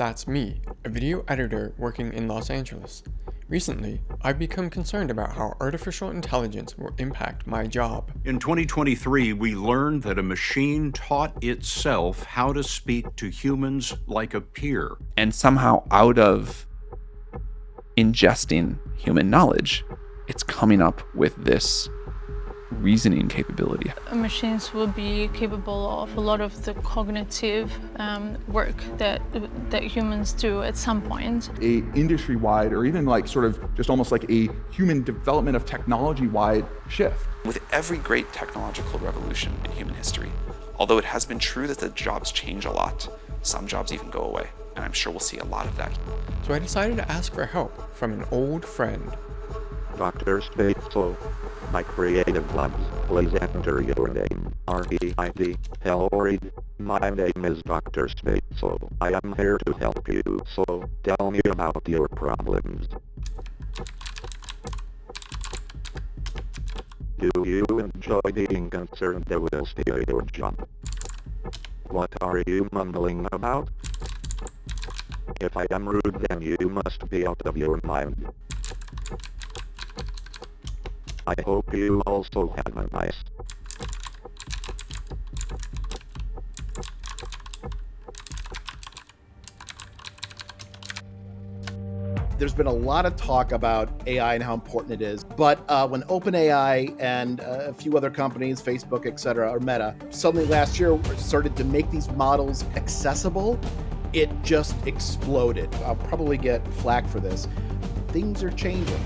That's me, a video editor working in Los Angeles. Recently, I've become concerned about how artificial intelligence will impact my job. In 2023, we learned that a machine taught itself how to speak to humans like a peer. And somehow, out of ingesting human knowledge, it's coming up with this reasoning capability. Machines will be capable of a lot of the cognitive work that humans do at some point. A industry-wide, or even like sort of just almost like a human development of technology-wide shift. With every great technological revolution in human history, although it has been true that the jobs change a lot, some jobs even go away, and I'm sure we'll see a lot of that. So I decided to ask for help from an old friend. Dr. Spateful, my creative loves, please enter your name. REID, hello read. My name is Dr. Spateful. I am here to help you, so tell me about your problems. Do you enjoy being concerned they will steal your job? What are you mumbling about? If I am rude, then you must be out of your mind. I hope you also have a nice. There's been a lot of talk about AI and how important it is, but when OpenAI and a few other companies, Facebook, etc., or Meta, suddenly last year started to make these models accessible, it just exploded. I'll probably get flack for this. Things are changing.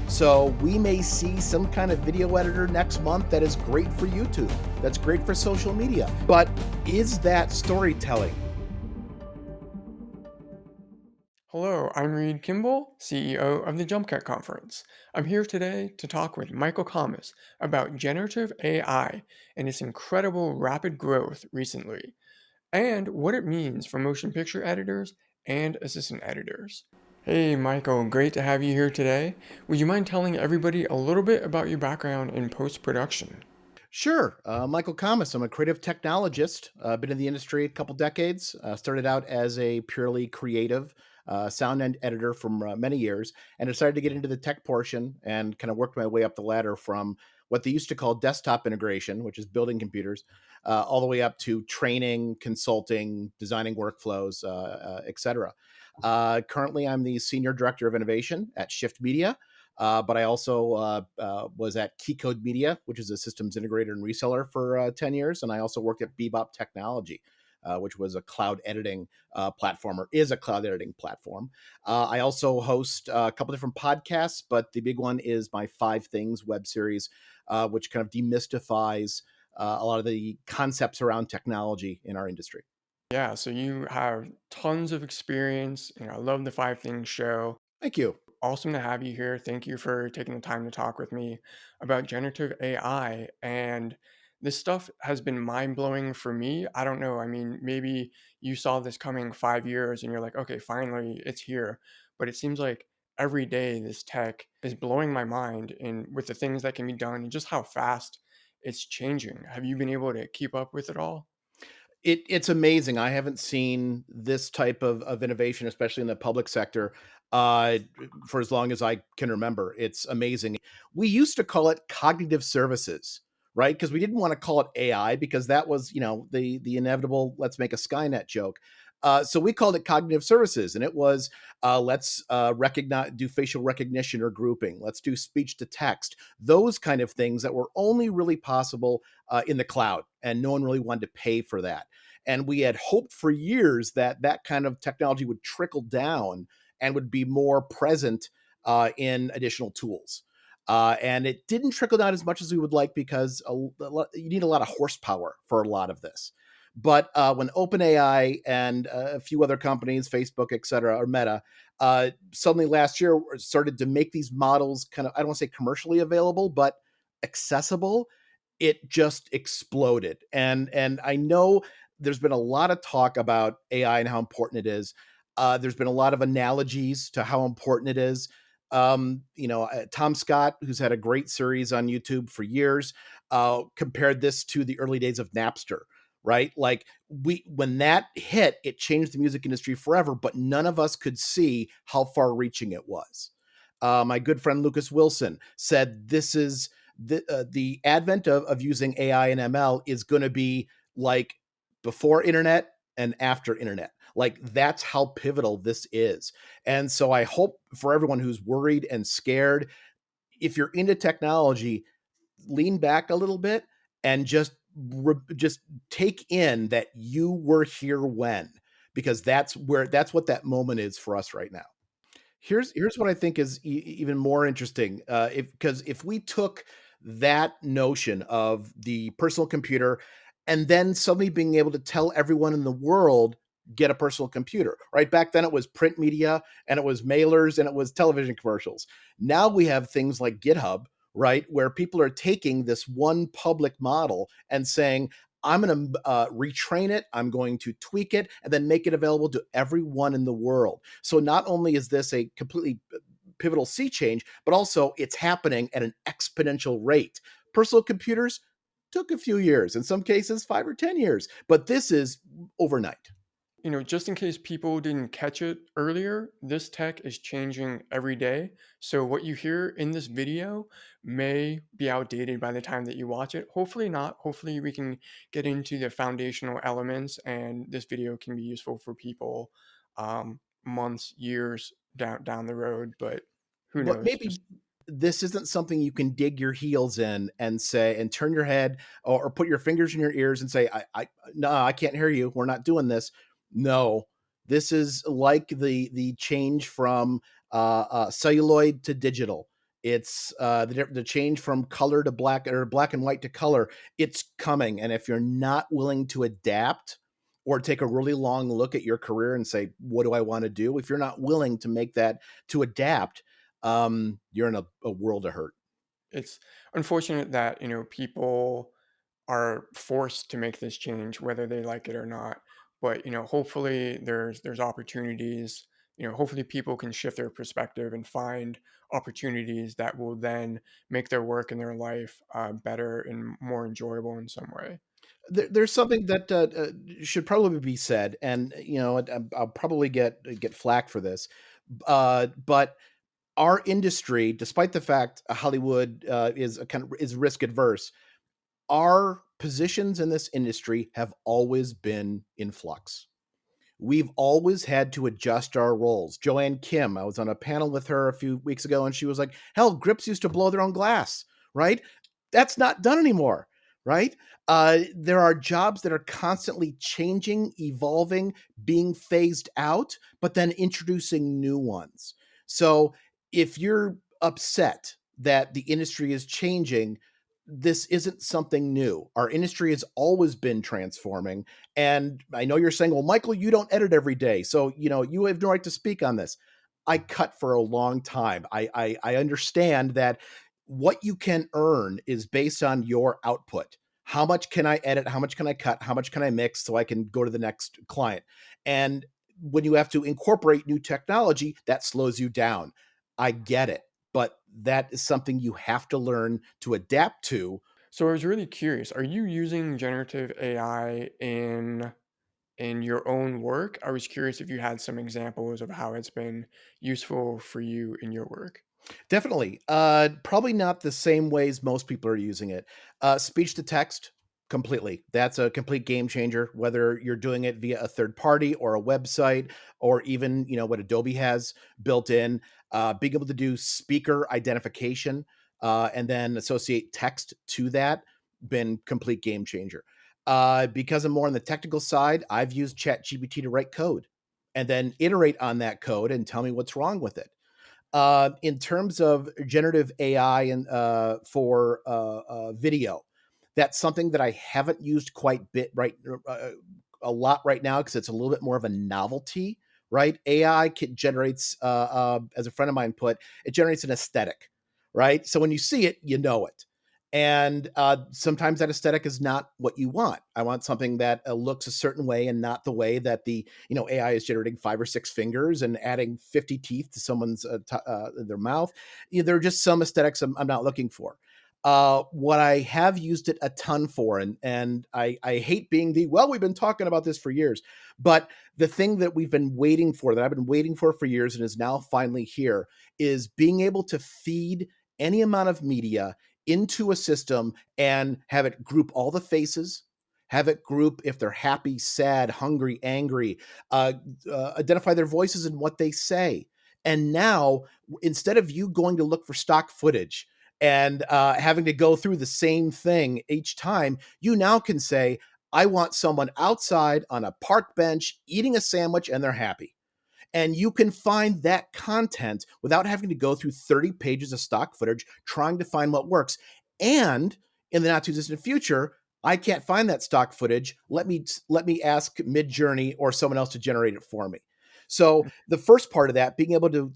So we may see some kind of video editor next month that is great for YouTube, that's great for social media. But is that storytelling? Hello, I'm Reed Kimball, CEO of the JumpCut Conference. I'm here today to talk with Michael Kammes about generative AI and its incredible rapid growth recently, and what it means for motion picture editors and assistant editors. Hey Michael, great to have you here today. Would you mind telling everybody a little bit about your background in post-production? Sure. Michael Kammes. I'm a creative technologist. Been in the industry a couple decades. Started out as a purely creative sound editor for many years, and decided to get into the tech portion and kind of worked my way up the ladder from what they used to call desktop integration, which is building computers, all the way up to training, consulting, designing workflows, etc. Currently, I'm the Senior Director of Innovation at Shift Media, but I also was at Keycode Media, which is a systems integrator and reseller for 10 years. And I also worked at Bebop Technology, which was a cloud editing platform, or is a cloud editing platform. I also host a couple different podcasts, but the big one is my 5 Things web series, which kind of demystifies a lot of the concepts around technology in our industry. Yeah, so you have tons of experience, and I love the 5 Things show. Thank you. Awesome to have you here. Thank you for taking the time to talk with me about generative AI. And this stuff has been mind blowing for me. I don't know. I mean, maybe you saw this coming 5 years and you're like, okay, finally it's here. But it seems like every day this tech is blowing my mind and with the things that can be done and just how fast it's changing. Have you been able to keep up with it all? It's amazing. I haven't seen this type of innovation, especially in the public sector, for as long as I can remember. It's amazing. We used to call it cognitive services, right? Because we didn't want to call it AI because that was, the inevitable let's make a Skynet joke. So we called it cognitive services, and it was let's do facial recognition or grouping. Let's do speech to text, those kind of things that were only really possible in the cloud, and no one really wanted to pay for that. And we had hoped for years that that kind of technology would trickle down and would be more present in additional tools. And it didn't trickle down as much as we would like because you need a lot of horsepower for a lot of this. But when OpenAI and a few other companies, Facebook, etc., or Meta, suddenly last year started to make these models kind of, I don't want to say commercially available, but accessible, it just exploded. And I know there's been a lot of talk about AI and how important it is. There's been a lot of analogies to how important it is. Tom Scott, who's had a great series on YouTube for years, compared this to the early days of Napster, right? Like when that hit, it changed the music industry forever, but none of us could see how far reaching it was. My good friend Lucas Wilson said this is the advent of using AI and ML is going to be like before internet and after internet. Like that's how pivotal this is. And so I hope for everyone who's worried and scared, if you're into technology, lean back a little bit and just take in that you were here when, because that's what that moment is for us right now. Here's what I think is even more interesting. If Because if we took that notion of the personal computer and then suddenly being able to tell everyone in the world get a personal computer, right? Back then it was print media and it was mailers and it was television commercials. Now we have things like GitHub, right, where people are taking this one public model and saying, I'm going to retrain it, I'm going to tweak it, and then make it available to everyone in the world. So not only is this a completely pivotal sea change, but also it's happening at an exponential rate. Personal computers took a few years, in some cases 5 or 10 years, but this is overnight. Just in case people didn't catch it earlier, this tech is changing every day. So what you hear in this video may be outdated by the time that you watch it. Hopefully not. Hopefully we can get into the foundational elements and this video can be useful for people months, years down the road, but who But knows? maybe this isn't something you can dig your heels in and say and turn your head or put your fingers in your ears and say, I no, I can't hear you. We're not doing this. No, this is like the change from celluloid to digital. It's the change from color to black, or black and white to color. It's coming, and if you're not willing to adapt or take a really long look at your career and say, what do I want to do? If you're not willing to make that, to adapt, you're in a world of hurt. It's unfortunate that, people are forced to make this change whether they like it or not. But, hopefully there's opportunities. Hopefully people can shift their perspective and find opportunities that will then make their work and their life better and more enjoyable in some way. There's something that should probably be said, and I'll probably get flack for this, but our industry, despite the fact Hollywood is a kind of is risk adverse, our positions in this industry have always been in flux. We've always had to adjust our roles. Joanne Kim, I was on a panel with her a few weeks ago, and she was like, hell, grips used to blow their own glass, right? That's not done anymore, right? There are jobs that are constantly changing, evolving, being phased out, but then introducing new ones. So if you're upset that the industry is changing, this isn't something new. Our industry has always been transforming. And I know you're saying, well, Michael, you don't edit every day. So, you have no right to speak on this. I cut for a long time. I understand that what you can earn is based on your output. How much can I edit? How much can I cut? How much can I mix so I can go to the next client? And when you have to incorporate new technology, that slows you down. I get it, but that is something you have to learn to adapt to. So I was really curious, are you using generative AI in your own work? I was curious if you had some examples of how it's been useful for you in your work. Definitely. Probably not the same ways most people are using it. Speech to text, completely. That's a complete game changer, whether you're doing it via a third party or a website, or even, what Adobe has built in, being able to do speaker identification, and then associate text to that, been complete game changer. Because I'm more on the technical side, I've used ChatGPT to write code and then iterate on that code and tell me what's wrong with it. In terms of generative AI and for video, that's something that I haven't used quite a lot right now, because it's a little bit more of a novelty. Right, AI generates, as a friend of mine put, it generates an aesthetic. Right, so when you see it, you know it. And sometimes that aesthetic is not what you want. I want something that looks a certain way and not the way that the AI is generating 5 or 6 fingers and adding 50 teeth to someone's their mouth. There are just some aesthetics I'm not looking for. What I have used it a ton for, and I hate being the, well, we've been talking about this for years, but the thing that we've been waiting for, that I've been waiting for years and is now finally here, is being able to feed any amount of media into a system and have it group all the faces, have it group if they're happy, sad, hungry, angry, uh, identify their voices and what they say. And now, instead of you going to look for stock footage and having to go through the same thing each time, you now can say, I want someone outside on a park bench eating a sandwich and they're happy. And you can find that content without having to go through 30 pages of stock footage trying to find what works. And in the not too distant future, I can't find that stock footage. Let me ask Midjourney or someone else to generate it for me. So the first part of that, being able to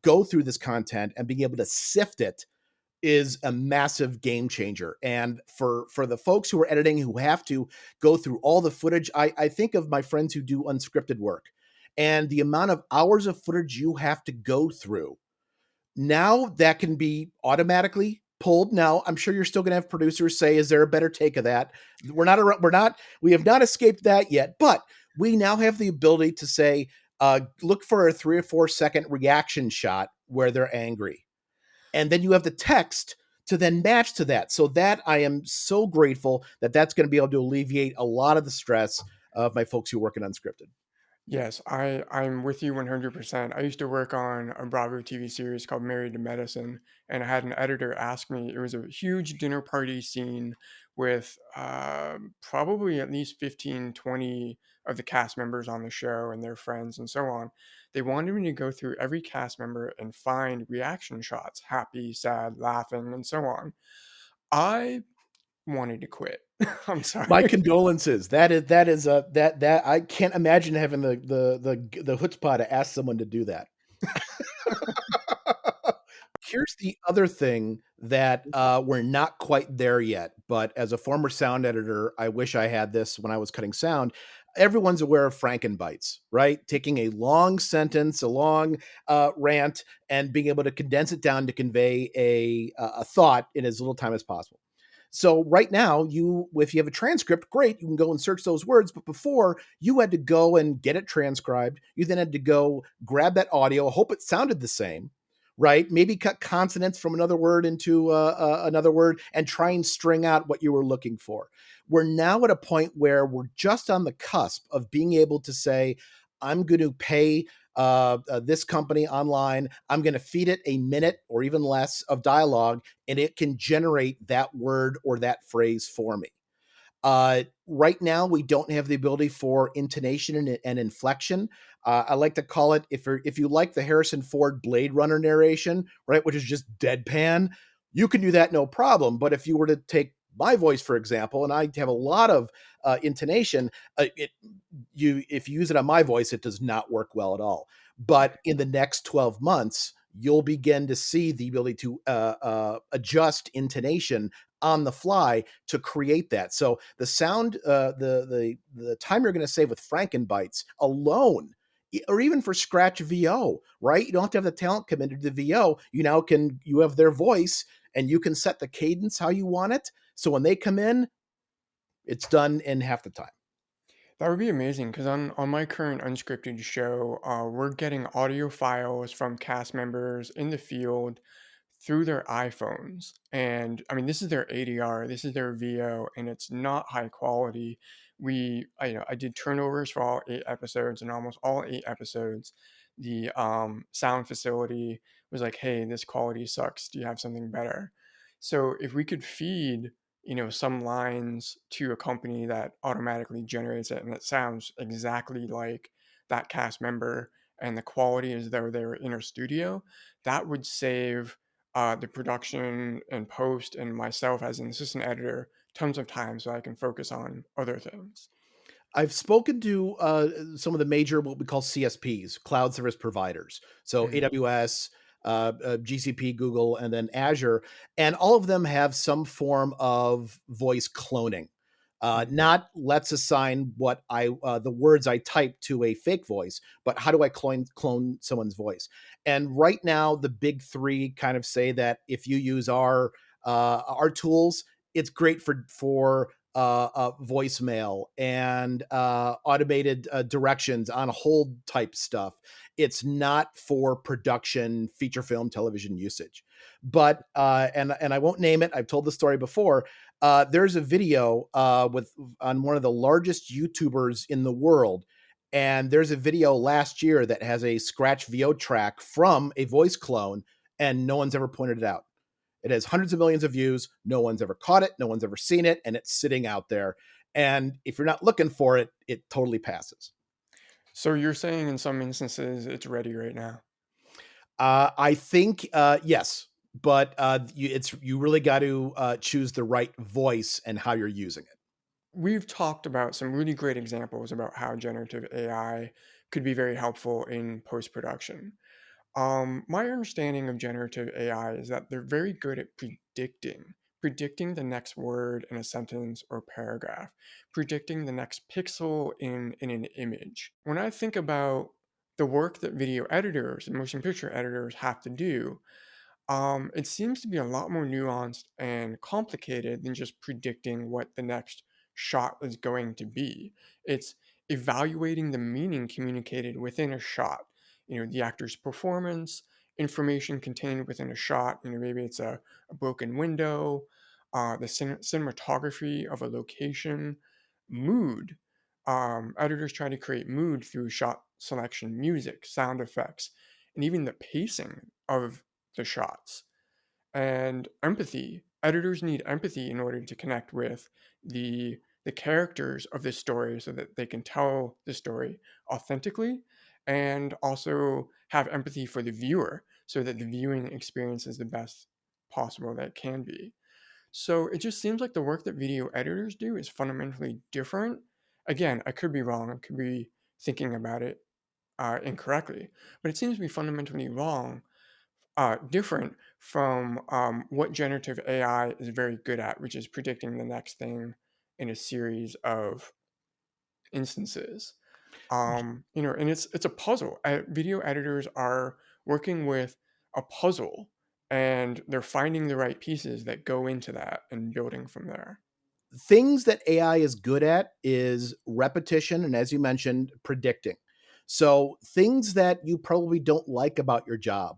go through this content and being able to sift it, is a massive game changer. And for the folks who are editing, who have to go through all the footage, I think of my friends who do unscripted work and the amount of hours of footage you have to go through. Now that can be automatically pulled. Now, I'm sure you're still going to have producers say, is there a better take of that? We have not escaped that yet, but we now have the ability to say, look for a 3 or 4 second reaction shot where they're angry. And then you have the text to then match to that. So that, I am so grateful that that's going to be able to alleviate a lot of the stress of my folks who work in unscripted. Yes, I'm with you 100%. I used to work on a Bravo TV series called Married to Medicine, and I had an editor ask me. It was a huge dinner party scene with probably at least 15, 20 of the cast members on the show and their friends and so on. They wanted me to go through every cast member and find reaction shots, happy, sad, laughing, and so on. I wanted to quit. I'm My sorry. condolences. That is a that I can't imagine having the chutzpah to ask someone to do that. Here's the other thing that we're not quite there yet, but as a former sound editor, I wish I had this when I was cutting sound. Everyone's aware of Frankenbites, right? Taking a long sentence, a long rant, and being able to condense it down to convey a thought in as little time as possible. So right now, if you have a transcript, great, you can go and search those words. But before, you had to go and get it transcribed. You then had to go grab that audio, hope it sounded the same, right? Maybe cut consonants from another word into another word and try and string out what you were looking for. We're now at a point where we're just on the cusp of being able to say, I'm going to pay this company online. I'm going to feed it a minute or even less of dialogue, and it can generate that word or that phrase for me. Right now, we don't have the ability for intonation and inflection. I like to call it, if you like the Harrison Ford Blade Runner narration, right, which is just deadpan, you can do that no problem. But if you were to take my voice, for example, and I have a lot of intonation, if you use it on my voice, it does not work well at all. But in the next 12 months, you'll begin to see the ability to adjust intonation on the fly to create that. So the sound, the time you're going to save with Frankenbites alone, or even for Scratch VO, right? You don't have to have the talent come into the VO. You have their voice, and you can set the cadence how you want it. So when they come in, it's done in half the time. That would be amazing because on my current unscripted show, we're getting audio files from cast members in the field through their iPhones. And I mean, this is their ADR, this is their VO, and it's not high quality. I did turnovers for all 8 episodes, and almost all 8 episodes, the sound facility was like, "Hey, this quality sucks. Do you have something better?" So if we could feed some lines to a company that automatically generates it and it sounds exactly like that cast member and the quality as though they were in a studio, that would save the production and post and myself as an assistant editor tons of time so I can focus on other things. I've spoken to some of the major, what we call CSPs, cloud service providers. So Mhm. AWS, GCP, Google, and then Azure. And all of them have some form of voice cloning. Mhm. Not let's assign what the words I type to a fake voice, but how do I clone someone's voice? And right now, the big three kind of say that if you use our tools, it's great for voicemail and automated directions on hold type stuff. It's not for production feature film television usage. But and I won't name it. I've told the story before. There's a video with on one of the largest YouTubers in the world, and there's a video last year that has a scratch VO track from a voice clone, and no one's ever pointed it out. It has hundreds of millions of views. No one's ever caught it. No one's ever seen it, and it's sitting out there. And if you're not looking for it, it totally passes. So you're saying in some instances it's ready right now? I think yes, but you really got to choose the right voice and how you're using it. We've talked about some really great examples about how generative AI could be very helpful in post-production. My understanding of generative AI is that they're very good at predicting the next word in a sentence or paragraph, predicting the next pixel in an image. When I think about the work that video editors and motion picture editors have to do, it seems to be a lot more nuanced and complicated than just predicting what the next shot is going to be. It's evaluating the meaning communicated within a shot. The actor's performance, information contained within a shot. Maybe it's a broken window, the cinematography of a location, mood. Editors try to create mood through shot selection, music, sound effects, and even the pacing of the shots. And empathy. Editors need empathy in order to connect with the characters of this story so that they can tell the story authentically and also have empathy for the viewer so that the viewing experience is the best possible that it can be. So it just seems like the work that video editors do is fundamentally different. Again, I could be wrong. I could be thinking about it incorrectly, but it seems to be fundamentally different from what generative AI is very good at, which is predicting the next thing in a series of instances. And it's a puzzle. Video editors are working with a puzzle, and they're finding the right pieces that go into that and building from there. Things that AI is good at is repetition and, as you mentioned, predicting. So things that you probably don't like about your job,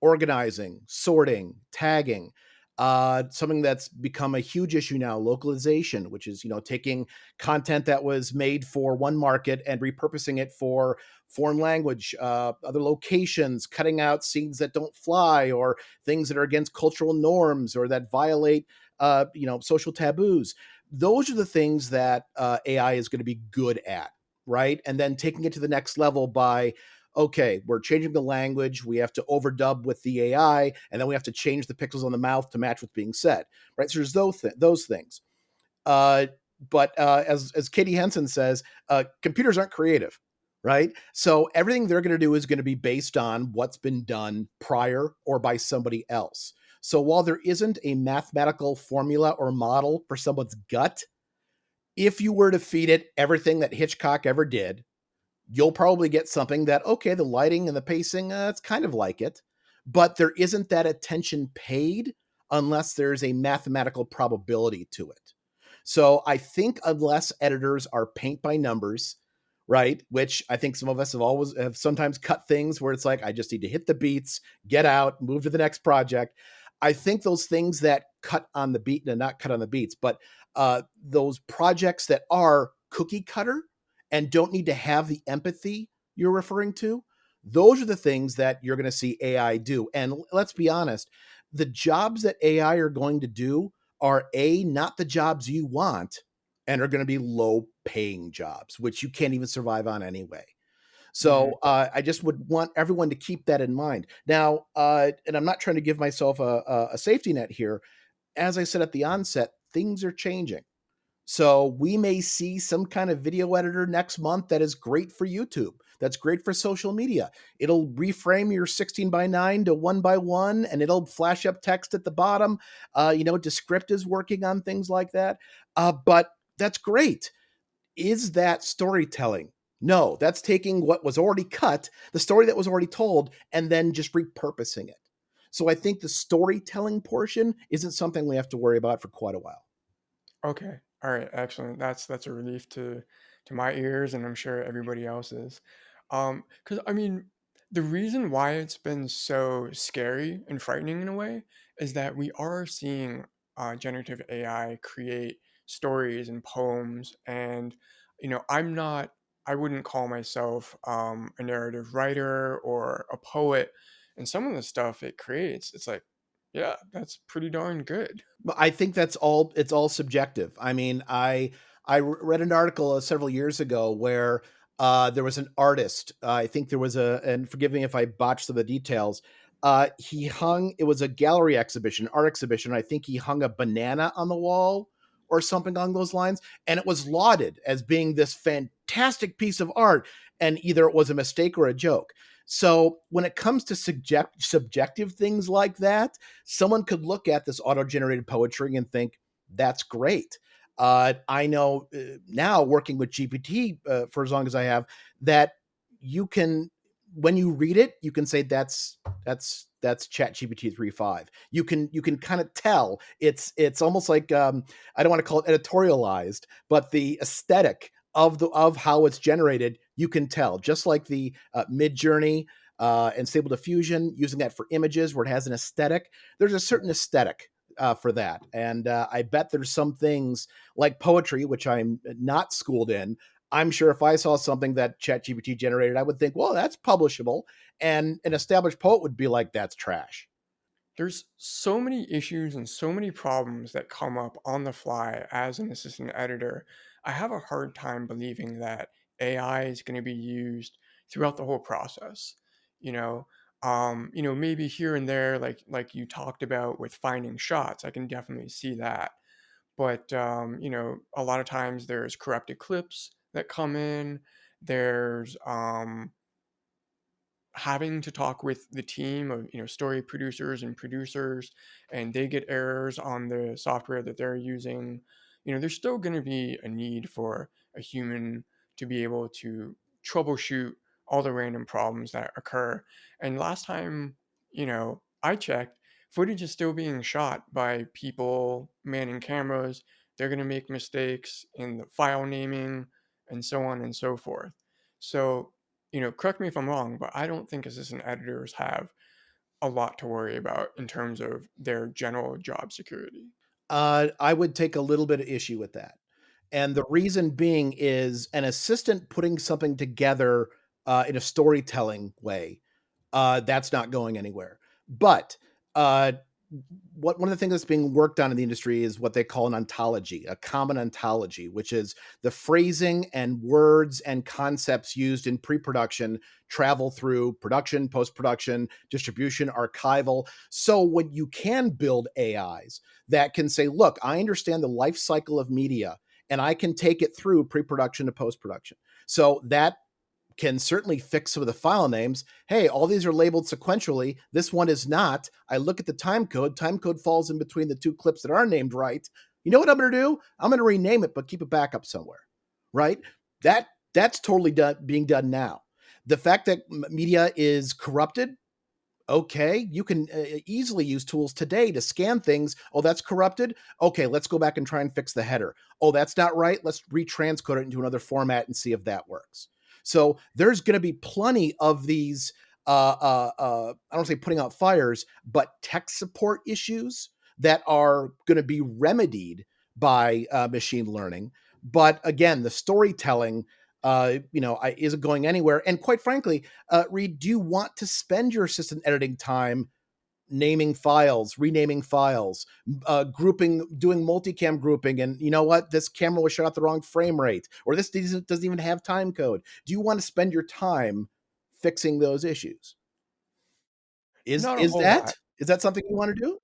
organizing, sorting, tagging. Something that's become a huge issue now, localization, which is taking content that was made for one market and repurposing it for foreign language, other locations, cutting out scenes that don't fly or things that are against cultural norms or that violate social taboos. Those are the things that AI is going to be good at, right? And then taking it to the next level by okay, we're changing the language. We have to overdub with the AI, and then we have to change the pixels on the mouth to match what's being said, right? So there's those things. Uh, but as Katie Henson says, computers aren't creative, right? So everything they're going to do is going to be based on what's been done prior or by somebody else. So while there isn't a mathematical formula or model for someone's gut, if you were to feed it everything that Hitchcock ever did, you'll probably get something that, okay, the lighting and the pacing, it's kind of like it, but there isn't that attention paid unless there's a mathematical probability to it. So I think unless editors are paint by numbers, right, which I think some of us have sometimes cut things where it's like, I just need to hit the beats, get out, move to the next project. I think those things that cut on the beat and not cut on the beats, but those projects that are cookie cutter and don't need to have the empathy you're referring to, those are the things that you're going to see AI do. And let's be honest, the jobs that AI are going to do are not the jobs you want and are going to be low paying jobs, which you can't even survive on anyway. Mhm. So I just would want everyone to keep that in mind. Now, and I'm not trying to give myself a safety net here. As I said at the onset, things are changing. So we may see some kind of video editor next month that is great for YouTube. That's great for social media. It'll reframe your 16 by 9 to 1 by 1 and it'll flash up text at the bottom. Descript is working on things like that. But That's great. Is that storytelling? No, that's taking what was already cut, the story that was already told, and then just repurposing it. So I think the storytelling portion isn't something we have to worry about for quite a while. Okay. All right. Excellent. That's a relief to my ears, and I'm sure everybody else's. Because I mean, the reason why it's been so scary and frightening in a way is that we are seeing generative AI create stories and poems, and I wouldn't call myself a narrative writer or a poet, and some of the stuff it creates, it's like, yeah, that's pretty darn good. But I think it's all subjective. I mean, read an article several years ago where there was an artist. I think there was a, and forgive me if I botched some of the details. He hung. It was a gallery exhibition, art exhibition. I think he hung a banana on the wall or something along those lines, and it was lauded as being this fantastic piece of art. And either it was a mistake or a joke. So when it comes to subjective things like that, someone could look at this auto-generated poetry and think that's great. I know now, working with GPT for as long as I have, that you can, when you read it, you can say that's Chat GPT 3.5. You can kind of tell it's almost like, I don't want to call it editorialized, but the aesthetic of how it's generated, you can tell, just like the Mid Journey and Stable Diffusion, using that for images where it has an aesthetic. There's a certain aesthetic for that, and I bet there's some things like poetry, which I'm not schooled in. I'm sure if I saw something that ChatGPT generated, I would think, well, that's publishable, and an established poet would be like, that's trash. There's so many issues and so many problems that come up on the fly as an assistant editor. I have a hard time believing that AI is going to be used throughout the whole process. Maybe here and there, like you talked about with finding shots, I can definitely see that. But a lot of times there's corrupted clips that come in. There's having to talk with the team of story producers and producers, and they get errors on the software that they're using. There's still going to be a need for a human to be able to troubleshoot all the random problems that occur. And last time I checked, footage is still being shot by people manning cameras. They're going to make mistakes in the file naming and so on and so forth. So correct me if I'm wrong, but I don't think assistant editors have a lot to worry about in terms of their general job security. I would take a little bit of issue with that. And the reason being is an assistant putting something together in a storytelling way, that's not going anywhere. But uh, one of the things that's being worked on in the industry is what they call an ontology, a common ontology, which is the phrasing and words and concepts used in pre-production travel through production, post-production, distribution, archival. So when you can build AIs that can say, look, I understand the life cycle of media and I can take it through pre-production to post-production. So that can certainly fix some of the file names. Hey, all these are labeled sequentially. This one is not. I look at the time code. Time code falls in between the two clips that are named right. You know what I'm going to do? I'm going to rename it, but keep it back up somewhere, right? That's totally being done now. The fact that media is corrupted, okay, you can easily use tools today to scan things. Oh, that's corrupted. Okay, let's go back and try and fix the header. Oh, that's not right. Let's retranscode it into another format and see if that works. So there's going to be plenty of these. I don't say putting out fires, but tech support issues that are going to be remedied by machine learning. But again, the storytelling, isn't going anywhere. And quite frankly, Reed, do you want to spend your assistant editing time naming files, renaming files, grouping, doing multicam grouping, and you know what? This camera was shot at the wrong frame rate, or this doesn't even have time code. Do you want to spend your time fixing those issues? Is Not a is whole that lot. is that something you want to do?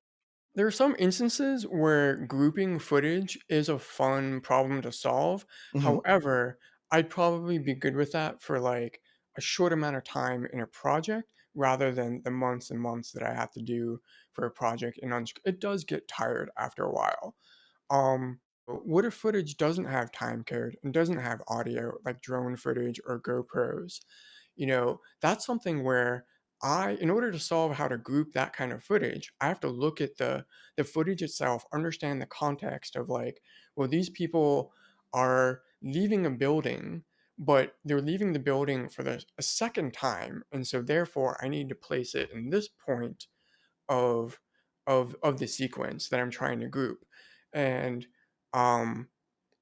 There are some instances where grouping footage is a fun problem to solve. Mhm. However, I'd probably be good with that for like a short amount of time in a project rather than the months and months that I have to do for a project. And it does get tired after a while. What if footage doesn't have time code and doesn't have audio like drone footage or GoPros? That's something where in order to solve how to group that kind of footage, I have to look at the footage itself, understand the context of like, well, these people are leaving a building, but they're leaving the building for a second time, and so therefore I need to place it in this point of of the sequence that I'm trying to group. And um,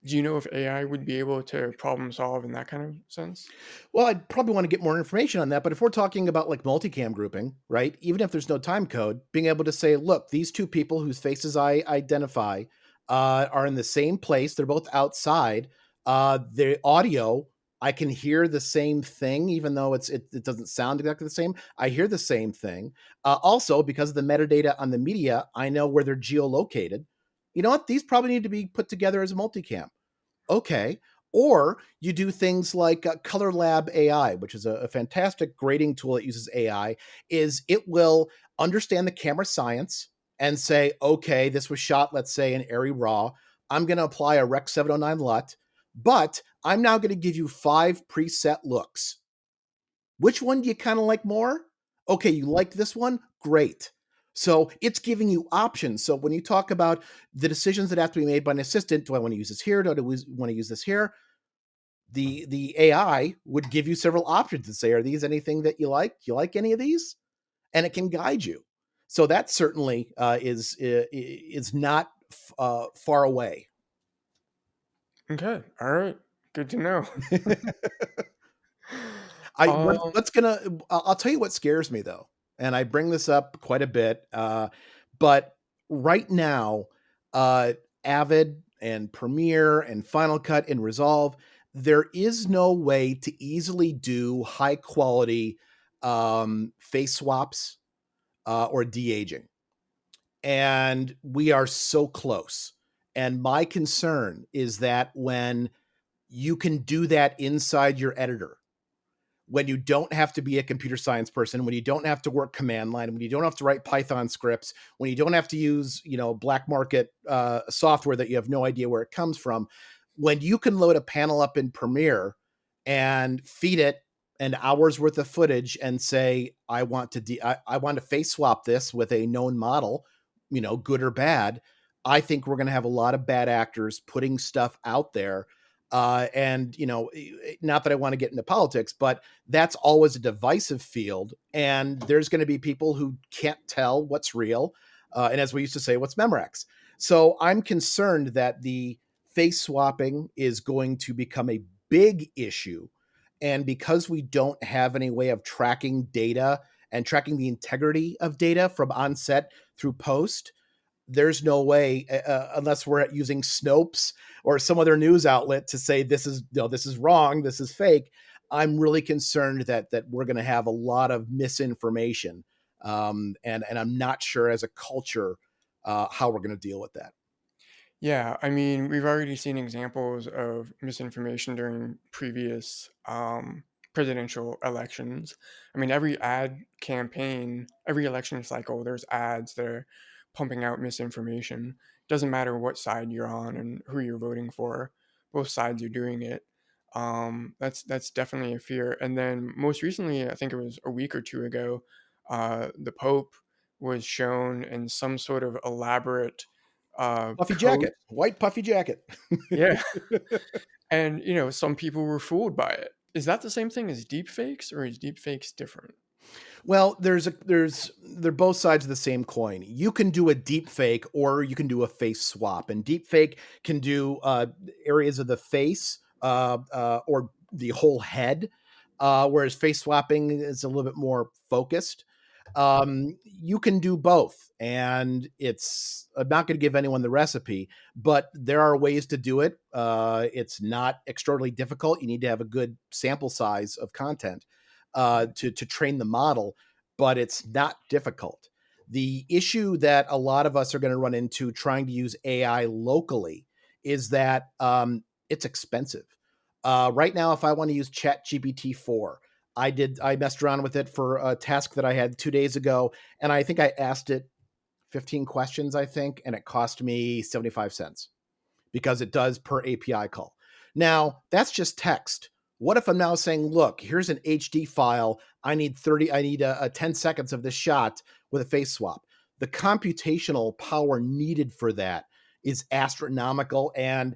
do you know if AI would be able to problem solve in that kind of sense? Well, I'd probably want to get more information on that. But if we're talking about like multicam grouping, right? Even if there's no time code, being able to say, look, these two people whose faces I identify are in the same place. They're both outside. The audio, I can hear the same thing, even though it doesn't sound exactly the same. I hear the same thing. Also, because of the metadata on the media, I know where they're geolocated. You know what? These probably need to be put together as a multicam. Okay. Or you do things like Color Lab AI, which is a fantastic grading tool that uses AI, is it will understand the camera science and say, okay, this was shot, let's say, in Airy Raw. I'm going to apply a Rec 709 LUT, but I'm now going to give you 5 preset looks. Which one do you kind of like more? Okay, you like this one? Great. So it's giving you options. So when you talk about the decisions that have to be made by an assistant, do I want to use this here? Do I want to use this here? The AI would give you several options and say, are these anything that you like? You like any of these? And it can guide you. So that certainly is not far away. Okay, all right, good to know. I um, what's gonna I'll tell you what scares me though, and I bring this up quite a bit, but right now, uh, Avid and Premiere and Final Cut and Resolve, there is no way to easily do high quality face swaps or de-aging, and we are so close. And my concern is that when you can do that inside your editor, when you don't have to be a computer science person, when you don't have to work command line, when you don't have to write Python scripts, when you don't have to use, black market software that you have no idea where it comes from, when you can load a panel up in Premiere and feed it an hour's worth of footage and say, I want to face swap this with a known model, good or bad. I think we're going to have a lot of bad actors putting stuff out there. And not that I want to get into politics, but that's always a divisive field. And there's going to be people who can't tell what's real. And as we used to say, what's Memorex. So I'm concerned that the face swapping is going to become a big issue. And because we don't have any way of tracking data and tracking the integrity of data from onset through post, there's no way unless we're using Snopes or some other news outlet to say this is wrong, this is fake. I'm really concerned that we're going to have a lot of misinformation, and I'm not sure as a culture how we're going to deal with that. yeah, I mean, we've already seen examples of misinformation during previous presidential elections. I mean, every ad campaign, every election cycle, there's ads that are pumping out misinformation. Doesn't matter what side you're on and who you're voting for, both sides are doing it. That's definitely a fear. And then most recently, I think it was a week or two ago, the Pope was shown in some sort of elaborate Puffy coat. jacket, white puffy jacket. Yeah. And, some people were fooled by it. Is that the same thing as deepfakes, or is deepfakes different? Well, they're both sides of the same coin. You can do a deep fake or you can do a face swap, and deep fake can do areas of the face or the whole head, whereas face swapping is a little bit more focused. You can do both, and I'm not going to give anyone the recipe, but there are ways to do it. It's not extraordinarily difficult. You need to have a good sample size of content to train the model, but it's not difficult. The issue that a lot of us are going to run into trying to use AI locally is that it's expensive. Right now, if I want to use Chat GPT 4, I messed around with it for a task that I had 2 days ago, and I think I asked it 15 questions, I think, and it cost me 75 cents because it does per API call. Now, that's just text. What if I'm now saying, look, here's an HD file. I need 10 seconds of this shot with a face swap. The computational power needed for that is astronomical. And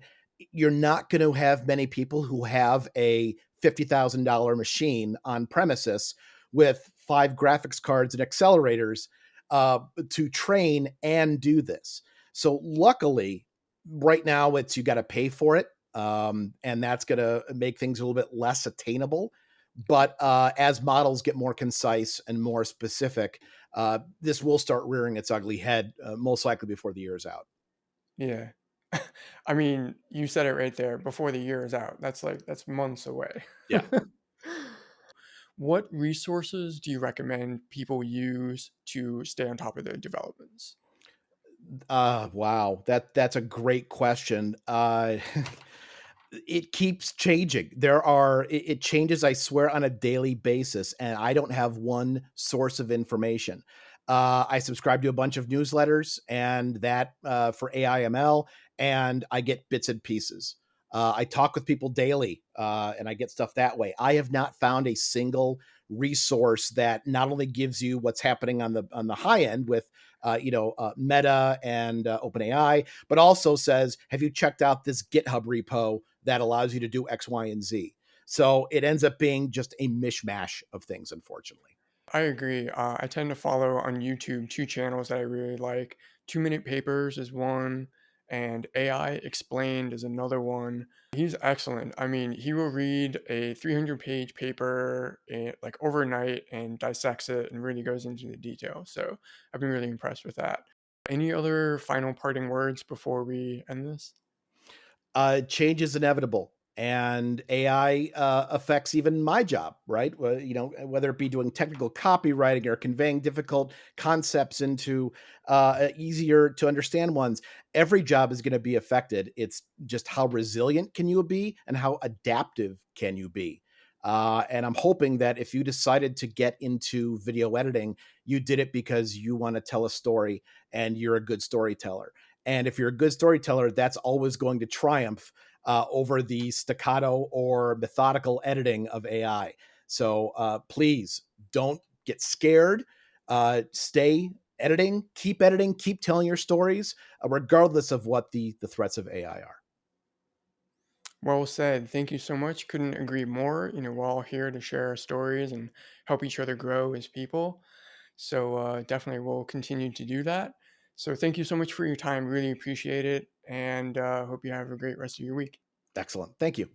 you're not going to have many people who have a $50,000 machine on premises with 5 graphics cards and accelerators to train and do this. So luckily, right now it's you got to pay for it, and that's going to make things a little bit less attainable. But as models get more concise and more specific, this will start rearing its ugly head, most likely before the year is out. Yeah. I mean, you said it right there, before the year is out. That's months away. Yeah. What resources do you recommend people use to stay on top of their developments? Wow, that's a great question. It keeps changing. It changes, I swear, on a daily basis, and I don't have one source of information. I subscribe to a bunch of newsletters, and that for AIML, and I get bits and pieces. I talk with people daily, and I get stuff that way. I have not found a single resource that not only gives you what's happening on the high end with Meta and OpenAI, but also says, have you checked out this GitHub repo that allows you to do X, Y, and Z? So it ends up being just a mishmash of things, unfortunately. I agree. I tend to follow on YouTube two channels that I really like. 2 Minute Papers is one, and AI Explained is another one. He's excellent. I mean, he will read a 300-page paper like overnight and dissects it and really goes into the detail. So I've been really impressed with that. Any other final parting words before we end this? Change is inevitable, and AI affects even my job, right? Well, whether it be doing technical copywriting or conveying difficult concepts into easier to understand ones, every job is going to be affected. It's just how resilient can you be and how adaptive can you be. And I'm hoping that if you decided to get into video editing, you did it because you want to tell a story and you're a good storyteller. And if you're a good storyteller, that's always going to triumph over the staccato or methodical editing of AI. So please don't get scared. Stay editing, keep telling your stories, regardless of what the threats of AI are. Well said. Thank you so much. Couldn't agree more. We're all here to share our stories and help each other grow as people. So definitely we'll continue to do that. So thank you so much for your time. Really appreciate it. And hope you have a great rest of your week. Excellent. Thank you.